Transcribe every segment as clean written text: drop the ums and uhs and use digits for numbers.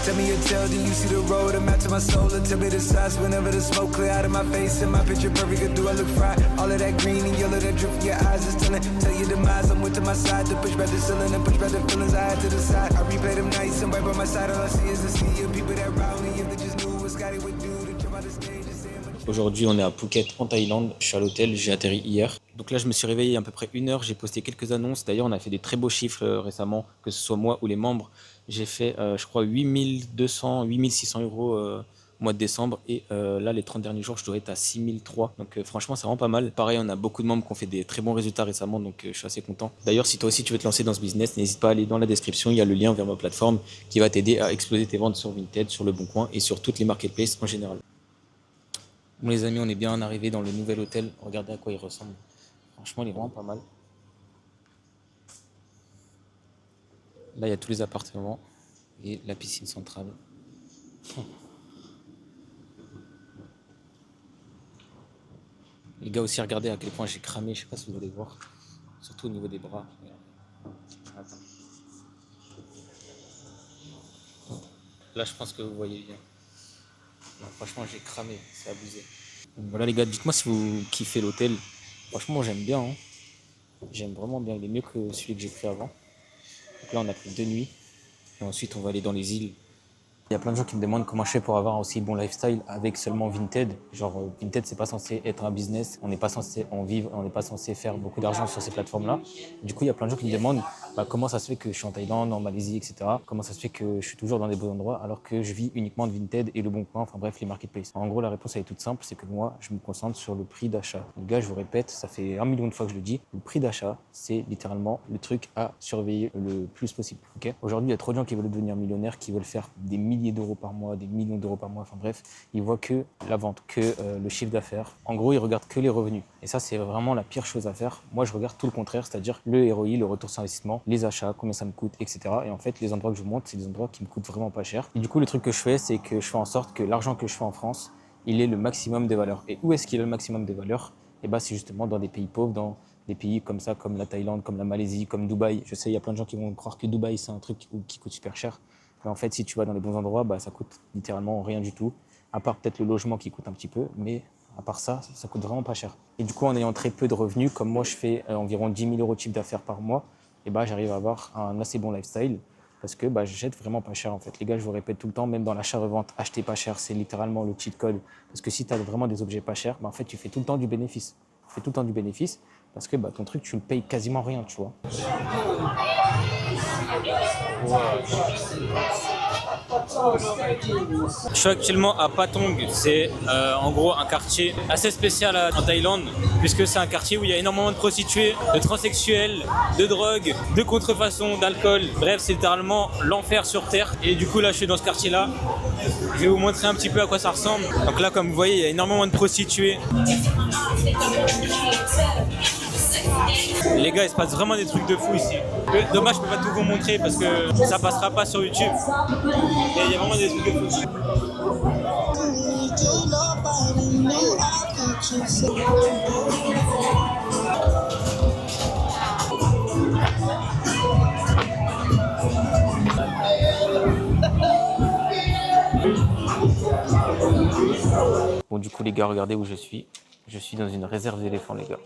Tell me your tale, do you see the road? I'm out to my soul, and tell me the size. Whenever the smoke clear out of my face, and my picture perfect, do I look fried? All of that green and yellow that drip from your eyes is telling. Tell your demise, I'm with to my side, to push back the ceiling and push back the feelings I had to the side. I replay them nights, and right by my side, all I see is the sea of people that round me. If they just knew what Scotty would do to jump out the stage and say much. Aujourd'hui, on est à Phuket, en Thaïlande. Je suis à l'hôtel, j'ai atterri hier. Donc là, je me suis réveillé à peu près 1 heure. J'ai posté quelques annonces. D'ailleurs, on a fait des très beaux chiffres récemment, que ce soit moi ou les membres. J'ai fait, je crois, 8200, 8600 euros au mois de décembre. Et là, les 30 derniers jours, je dois être à 6003. Donc franchement, c'est vraiment pas mal. Pareil, on a beaucoup de membres qui ont fait des très bons résultats récemment. Donc je suis assez content. D'ailleurs, si toi aussi tu veux te lancer dans ce business, n'hésite pas à aller dans la description. Il y a le lien vers ma plateforme qui va t'aider à exploser tes ventes sur Vinted, sur Le Bon Coin et sur toutes les marketplaces en général. Bon les amis, on est bien arrivé dans le nouvel hôtel. Regardez à quoi il ressemble. Franchement, il est vraiment pas mal. Là, il y a tous les appartements et la piscine centrale. Les gars aussi, regardez à quel point j'ai cramé. Je sais pas si vous allez voir. Surtout au niveau des bras. Attends. Là, je pense que vous voyez bien. Non, franchement, j'ai cramé. C'est abusé. Donc voilà les gars, dites-moi si vous kiffez l'hôtel. Franchement, j'aime bien. Hein. J'aime vraiment bien. Il est mieux que celui que j'ai pris avant. Donc là, on a pris 2 nuits. Et ensuite, on va aller dans les îles. Il y a plein de gens qui me demandent comment je fais pour avoir aussi bon lifestyle avec seulement Vinted. Genre, Vinted, c'est pas censé être un business. On n'est pas censé en vivre. On n'est pas censé faire beaucoup d'argent sur ces plateformes-là. Du coup, il y a plein de gens qui me demandent comment ça se fait que je suis en Thaïlande, en Malaisie, etc. Comment ça se fait que je suis toujours dans des beaux endroits alors que je vis uniquement de Vinted et Le Bon Coin, enfin bref, les marketplaces. En gros, la réponse elle est toute simple, c'est que moi, je me concentre sur le prix d'achat. Les gars, je vous répète, ça fait 1 million de fois que je le dis, le prix d'achat, c'est littéralement le truc à surveiller le plus possible. Okay. Aujourd'hui, il y a trop de gens qui veulent devenir millionnaires, qui veulent faire des milliers d'euros par mois, des millions d'euros par mois, enfin bref, ils voient que la vente, que le chiffre d'affaires. En gros, ils regardent que les revenus. Et ça, c'est vraiment la pire chose à faire. Moi, je regarde tout le contraire, c'est-à-dire le ROI, le retour sur investissement, les achats, combien ça me coûte, etc. Et en fait, les endroits que je vous montre, c'est des endroits qui me coûtent vraiment pas cher. Et du coup, le truc que je fais, c'est que je fais en sorte que l'argent que je fais en France, il ait le maximum des valeurs. Et où est-ce qu'il a le maximum des valeurs? Et bah, c'est justement dans des pays pauvres, dans des pays comme ça, comme la Thaïlande, comme la Malaisie, comme Dubaï. Je sais, il y a plein de gens qui vont croire que Dubaï, c'est un truc qui coûte super cher. Mais en fait, si tu vas dans les bons endroits, bah, ça coûte littéralement rien du tout. À part peut-être le logement qui coûte un petit peu, mais à part ça, ça coûte vraiment pas cher. Et du coup, en ayant très peu de revenus, comme moi, je fais environ 10 000 euros de chiffre d'affaires par mois, et bah, j'arrive à avoir un assez bon lifestyle parce que bah, j'achète vraiment pas cher en fait. Les gars, je vous répète tout le temps, même dans l'achat-revente, acheter pas cher, c'est littéralement le cheat code. Parce que si tu as vraiment des objets pas chers, bah, en fait, tu fais tout le temps du bénéfice. Tu fais tout le temps du bénéfice parce que bah, ton truc, tu le payes quasiment rien, tu vois. Je suis actuellement à Patong, c'est en gros un quartier assez spécial en Thaïlande, puisque c'est un quartier où il y a énormément de prostituées, de transsexuels, de drogue, de contrefaçon, d'alcool. Bref, c'est littéralement l'enfer sur terre. Et du coup là, je suis dans ce quartier-là. Je vais vous montrer un petit peu à quoi ça ressemble. Donc là, comme vous voyez, il y a énormément de prostituées. Les gars, il se passe vraiment des trucs de fou ici. Dommage, je peux pas tout vous montrer parce que ça passera pas sur YouTube. Mais il y a vraiment des trucs de fou. Bon, du coup, les gars, regardez où je suis. Je suis dans une réserve d'éléphants, les gars.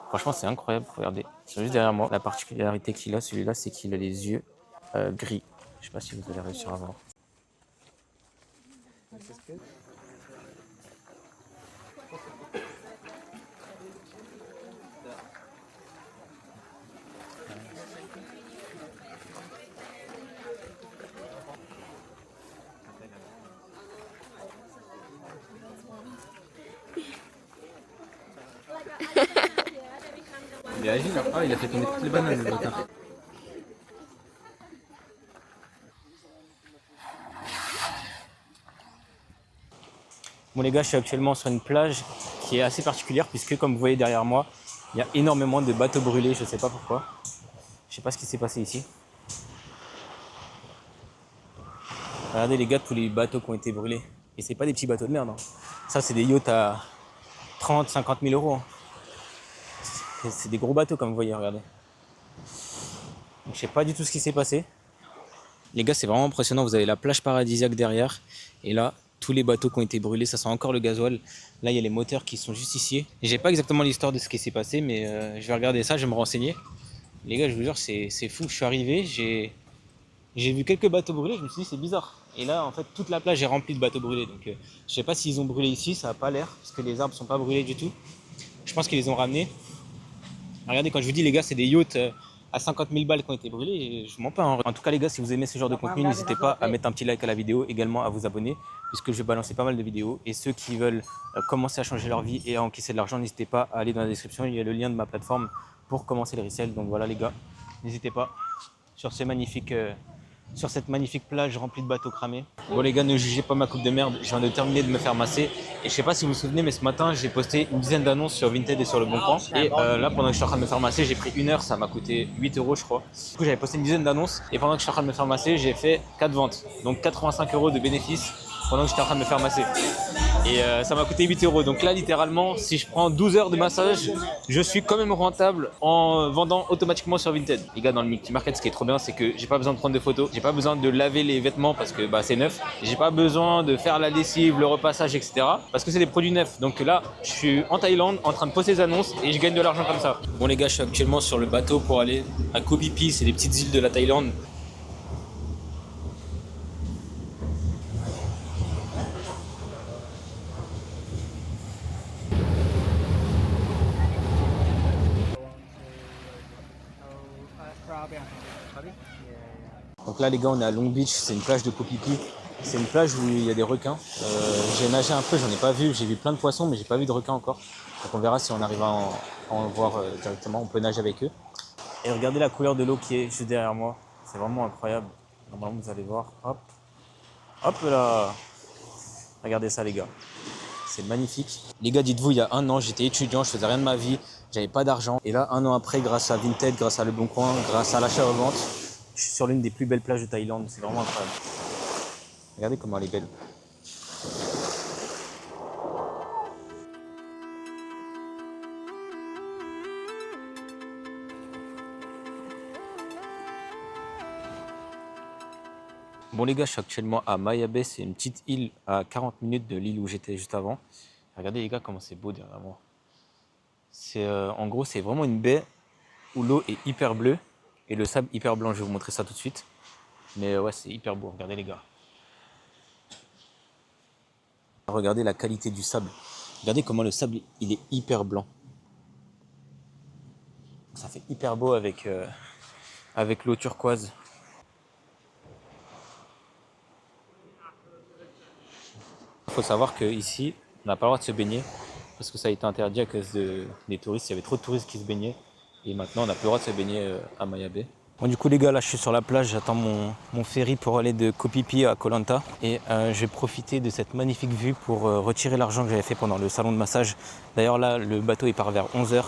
Franchement, c'est incroyable. Regardez, c'est juste derrière moi. La particularité qu'il a, celui-là, c'est qu'il a les yeux gris. Je sais pas si vous allez réussir à voir. Il est agile. Ah, il a fait tomber toutes les bananes, le bâtard. Bon les gars, je suis actuellement sur une plage qui est assez particulière puisque comme vous voyez derrière moi, il y a énormément de bateaux brûlés, je sais pas pourquoi. Je sais pas ce qui s'est passé ici. Regardez les gars, tous les bateaux qui ont été brûlés. Et c'est pas des petits bateaux de merde. Hein. Ça c'est des yachts à 30, 50 000 euros. Hein. C'est des gros bateaux comme vous voyez, regardez. Donc, je sais pas du tout ce qui s'est passé. Les gars, c'est vraiment impressionnant. Vous avez la plage paradisiaque derrière. Et là, tous les bateaux qui ont été brûlés, ça sent encore le gasoil. Là, il y a les moteurs qui sont juste ici. J'ai pas exactement l'histoire de ce qui s'est passé, mais je vais regarder ça, je vais me renseigner. Les gars, je vous jure, c'est fou. Je suis arrivé, j'ai vu quelques bateaux brûlés, je me suis dit c'est bizarre. Et là, en fait, toute la plage est remplie de bateaux brûlés. Donc, je sais pas s'ils ont brûlé ici, ça n'a pas l'air, parce que les arbres sont pas brûlés du tout. Je pense qu'ils les ont ramenés. Regardez, quand je vous dis, les gars, c'est des yachts à 50 000 balles qui ont été brûlés, et je mens pas. Hein. En tout cas, les gars, si vous aimez ce genre de contenu, n'hésitez pas à mettre un petit like à la vidéo, également à vous abonner, puisque je vais balancer pas mal de vidéos. Et ceux qui veulent commencer à changer leur vie et à encaisser de l'argent, n'hésitez pas à aller dans la description, il y a le lien de ma plateforme pour commencer le resell. Donc voilà, les gars, n'hésitez pas sur cette magnifique plage remplie de bateaux cramés. Bon les gars, ne jugez pas ma coupe de merde, je viens de terminer de me faire masser. Et je sais pas si vous vous souvenez, mais ce matin, j'ai posté une dizaine d'annonces sur Vinted et sur Le Bon Coin. Et là, pendant que je suis en train de me faire masser, j'ai pris 1 heure, ça m'a coûté 8 € je crois. Du coup, j'avais posté une dizaine d'annonces et pendant que je suis en train de me faire masser, j'ai fait 4 ventes. Donc 85 € de bénéfices pendant que j'étais en train de me faire masser. Et ça m'a coûté 8 €. Donc là, littéralement, si je prends 12 heures de massage, je suis quand même rentable en vendant automatiquement sur Vinted. Les gars, dans le multi-market, ce qui est trop bien, c'est que j'ai pas besoin de prendre de photos, j'ai pas besoin de laver les vêtements parce que c'est neuf, j'ai pas besoin de faire la lessive, le repassage, etc. parce que c'est des produits neufs. Donc là, je suis en Thaïlande en train de poster des annonces et je gagne de l'argent comme ça. Bon les gars, je suis actuellement sur le bateau pour aller à Koh Phi Phi, c'est les petites îles de la Thaïlande. Donc là les gars, on est à Long Beach, c'est une plage de Koh Phi Phi. C'est une plage où il y a des requins. J'ai nagé un peu, j'en ai pas vu, j'ai vu plein de poissons mais j'ai pas vu de requins encore. Donc on verra si on arrive à en voir directement, on peut nager avec eux. Et regardez la couleur de l'eau qui est juste derrière moi, c'est vraiment incroyable. Normalement vous allez voir, hop, hop là. Regardez ça les gars, c'est magnifique. Les gars, dites-vous, il y a 1 an, j'étais étudiant, je faisais rien de ma vie, j'avais pas d'argent. Et là, 1 an après, grâce à Vinted, grâce à Le Bon Coin, grâce à l'achat-revente, je suis sur l'une des plus belles plages de Thaïlande, c'est vraiment incroyable. Regardez comment elle est belle. Bon les gars, je suis actuellement à Maya Bay, c'est une petite île à 40 minutes de l'île où j'étais juste avant. Regardez les gars comment c'est beau derrière moi. En gros, c'est vraiment une baie où l'eau est hyper bleue et le sable hyper blanc. Je vais vous montrer ça tout de suite. Mais ouais, c'est hyper beau, regardez les gars. Regardez la qualité du sable. Regardez comment le sable, il est hyper blanc. Ça fait hyper beau avec l'eau turquoise. Il faut savoir qu'ici, on n'a pas le droit de se baigner parce que ça a été interdit à cause des touristes. Il y avait trop de touristes qui se baignaient et maintenant on n'a plus le droit de se baigner à Maya Bay. Bon, du coup les gars, là je suis sur la plage, j'attends mon ferry pour aller de Koh Phi Phi à Koh Lanta et je vais profiter de cette magnifique vue pour retirer l'argent que j'avais fait pendant le salon de massage. D'ailleurs là, le bateau il part vers 11 h.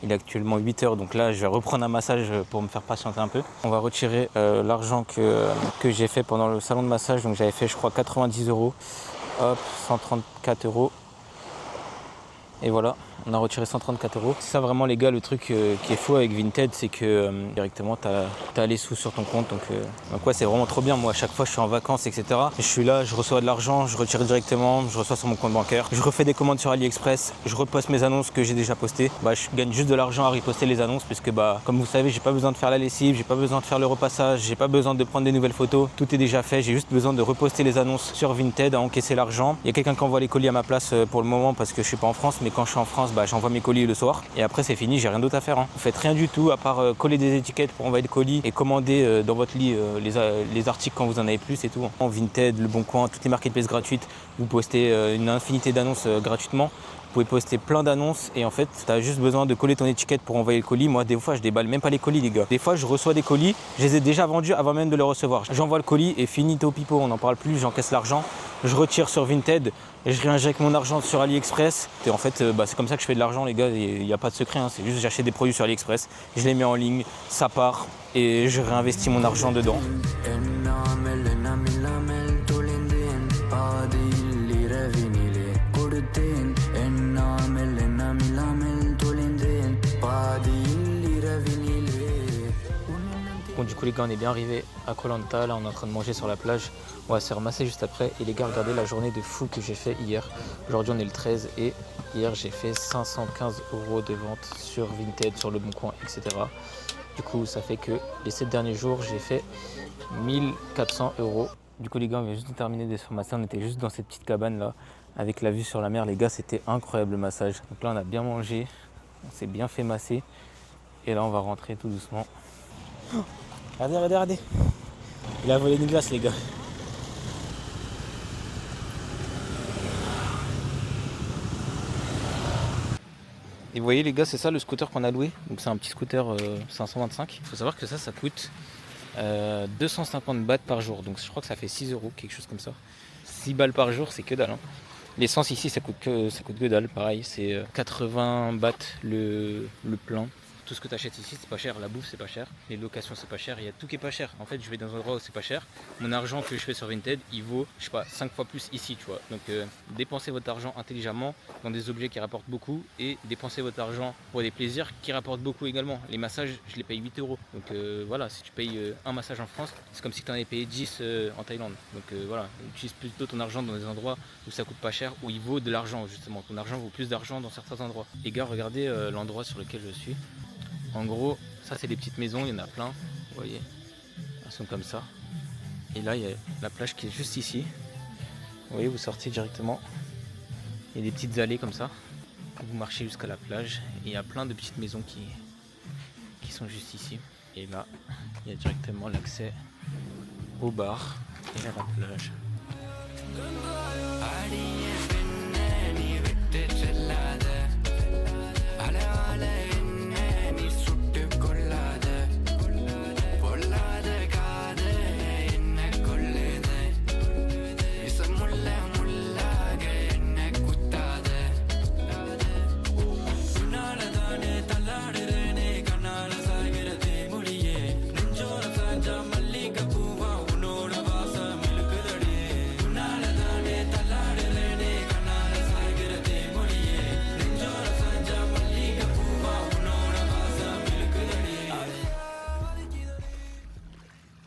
Il est actuellement 8 h, donc là je vais reprendre un massage pour me faire patienter un peu. On va retirer l'argent que j'ai fait pendant le salon de massage, donc j'avais fait je crois 90 €. Hop, 134 €. Et voilà, on a retiré 134 €. C'est ça vraiment les gars, le truc qui est fou avec Vinted, c'est que directement t'as les sous sur ton compte. Donc ouais, c'est vraiment trop bien. Moi à chaque fois je suis en vacances, etc. Je suis là, je reçois de l'argent, je retire directement, je reçois sur mon compte bancaire. Je refais des commandes sur AliExpress, je reposte mes annonces que j'ai déjà postées. Je gagne juste de l'argent à reposter les annonces puisque comme vous savez, j'ai pas besoin de faire la lessive, j'ai pas besoin de faire le repassage, j'ai pas besoin de prendre des nouvelles photos. Tout est déjà fait, j'ai juste besoin de reposter les annonces sur Vinted, à encaisser l'argent. Il y a quelqu'un qui envoie les colis à ma place pour le moment parce que je suis pas en France, mais quand je suis en France, j'envoie mes colis le soir et après c'est fini, j'ai rien d'autre à faire. Vous faites rien du tout à part coller des étiquettes pour envoyer des colis et commander dans votre lit les articles quand vous en avez plus, c'est tout. En Vinted, Le Bon Coin, toutes les marketplaces gratuites, vous postez une infinité d'annonces gratuitement. Vous pouvez poster plein d'annonces et en fait tu as juste besoin de coller ton étiquette pour envoyer le colis. Moi des fois je déballe même pas les colis les gars. Des fois je reçois des colis, je les ai déjà vendus avant même de les recevoir. J'envoie le colis et finito pipo, on n'en parle plus, j'encaisse l'argent, je retire sur Vinted et je réinjecte mon argent sur AliExpress. Et en fait c'est comme ça que je fais de l'argent les gars, il n'y a pas de secret, hein. C'est juste j'achète des produits sur AliExpress, je les mets en ligne, ça part et je réinvestis mon argent dedans. Bon du coup les gars on est bien arrivé à Koh Lanta, là on est en train de manger sur la plage, on va se faire masser juste après. Et les gars regardez la journée de fou que j'ai fait hier. Aujourd'hui on est le 13 et hier j'ai fait 515 € de vente sur Vinted, sur Le Bon Coin, etc. Du coup ça fait que les 7 derniers jours j'ai fait 1400 €. Du coup les gars on vient juste de terminer de se faire masser, on était juste dans cette petite cabane là avec la vue sur la mer. Les gars c'était incroyable le massage. Donc là on a bien mangé, on s'est bien fait masser et là on va rentrer tout doucement. Oh, regardez. Il a volé une glace les gars. Et vous voyez les gars, c'est ça le scooter qu'on a loué. Donc c'est un petit scooter 525. Il faut savoir que ça coûte 250 bahts par jour. Donc je crois que ça fait 6 €, quelque chose comme ça. 6 balles par jour, c'est que dalle. Hein. L'essence ici, ça coûte que dalle. Pareil, c'est 80 bahts le plein. Tout ce que tu achètes ici, c'est pas cher. La bouffe, c'est pas cher. Les locations, c'est pas cher. Il y a tout qui est pas cher. En fait, je vais dans un endroit où c'est pas cher. Mon argent que je fais sur Vinted, il vaut, je sais pas, 5 fois plus ici, tu vois. Donc, dépensez votre argent intelligemment dans des objets qui rapportent beaucoup et dépensez votre argent pour des plaisirs qui rapportent beaucoup également. Les massages, je les paye 8 €. Donc, voilà, si tu payes un massage en France, c'est comme si tu en avais payé 10 en Thaïlande. Donc, voilà, utilise plutôt ton argent dans des endroits où ça coûte pas cher, où il vaut de l'argent, justement. Ton argent vaut plus d'argent dans certains endroits. Les gars, regardez l'endroit sur lequel je suis. En gros, ça c'est des petites maisons, il y en a plein, vous voyez, elles sont comme ça. Et là, il y a la plage qui est juste ici. Vous voyez, vous sortez directement. Il y a des petites allées comme ça. Vous marchez jusqu'à la plage. Et il y a plein de petites maisons qui sont juste ici. Et là, il y a directement l'accès au bar et à la plage.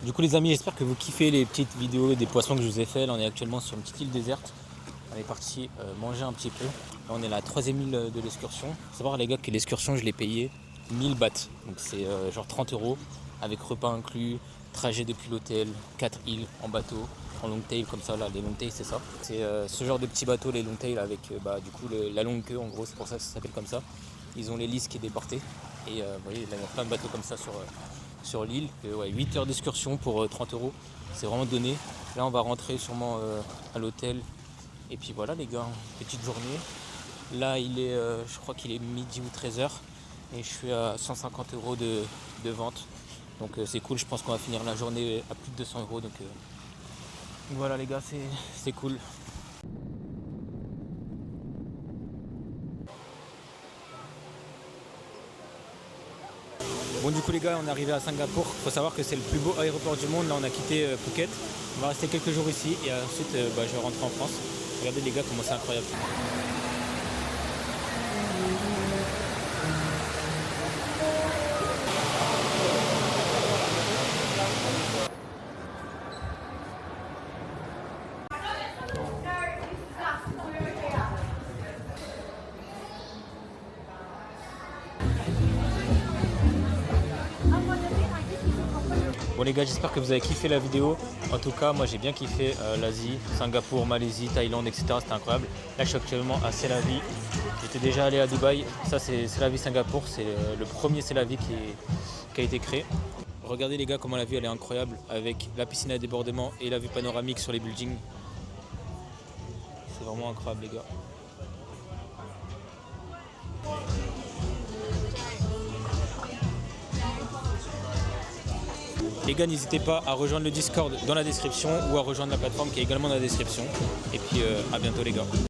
Du coup les amis, j'espère que vous kiffez les petites vidéos des poissons que je vous ai fait. Là on est actuellement sur une petite île déserte. On est parti manger un petit peu. Là on est à la 3e île de l'excursion. Il faut savoir les gars que l'excursion je l'ai payé 1000 bahts. Donc c'est genre 30 € avec repas inclus, trajet depuis l'hôtel, 4 îles en bateau, en long tail comme ça. Là les long tail c'est ça. C'est ce genre de petits bateaux, les long tail avec du coup la longue queue en gros, c'est pour ça que ça s'appelle comme ça. Ils ont l'hélice qui est déportée. Et vous voyez il y a plein de bateaux comme ça sur l'île. 8 heures d'excursion pour 30 €, c'est vraiment donné. Là on va rentrer sûrement à l'hôtel et puis voilà les gars, petite journée. Là il est je crois qu'il est midi ou 13h et je suis à 150 € de vente, donc c'est cool. Je pense qu'on va finir la journée à plus de 200 €, donc voilà les gars, c'est cool. Bon du coup les gars, on est arrivé à Singapour. Il faut savoir que c'est le plus beau aéroport du monde. Là on a quitté Phuket. On va rester quelques jours ici et ensuite je vais rentrer en France. Regardez les gars comment c'est incroyable. Bon les gars, j'espère que vous avez kiffé la vidéo. En tout cas, moi j'ai bien kiffé l'Asie, Singapour, Malaisie, Thaïlande, etc. C'était incroyable. Là je suis actuellement à C'est La Vie. J'étais déjà allé à Dubaï. Ça c'est La Vie Singapour. C'est le premier C'est La Vie qui a été créé. Regardez les gars comment la vue elle est incroyable avec la piscine à débordement et la vue panoramique sur les buildings. C'est vraiment incroyable les gars. Les gars, n'hésitez pas à rejoindre le Discord dans la description ou à rejoindre la plateforme qui est également dans la description. Et puis à bientôt les gars.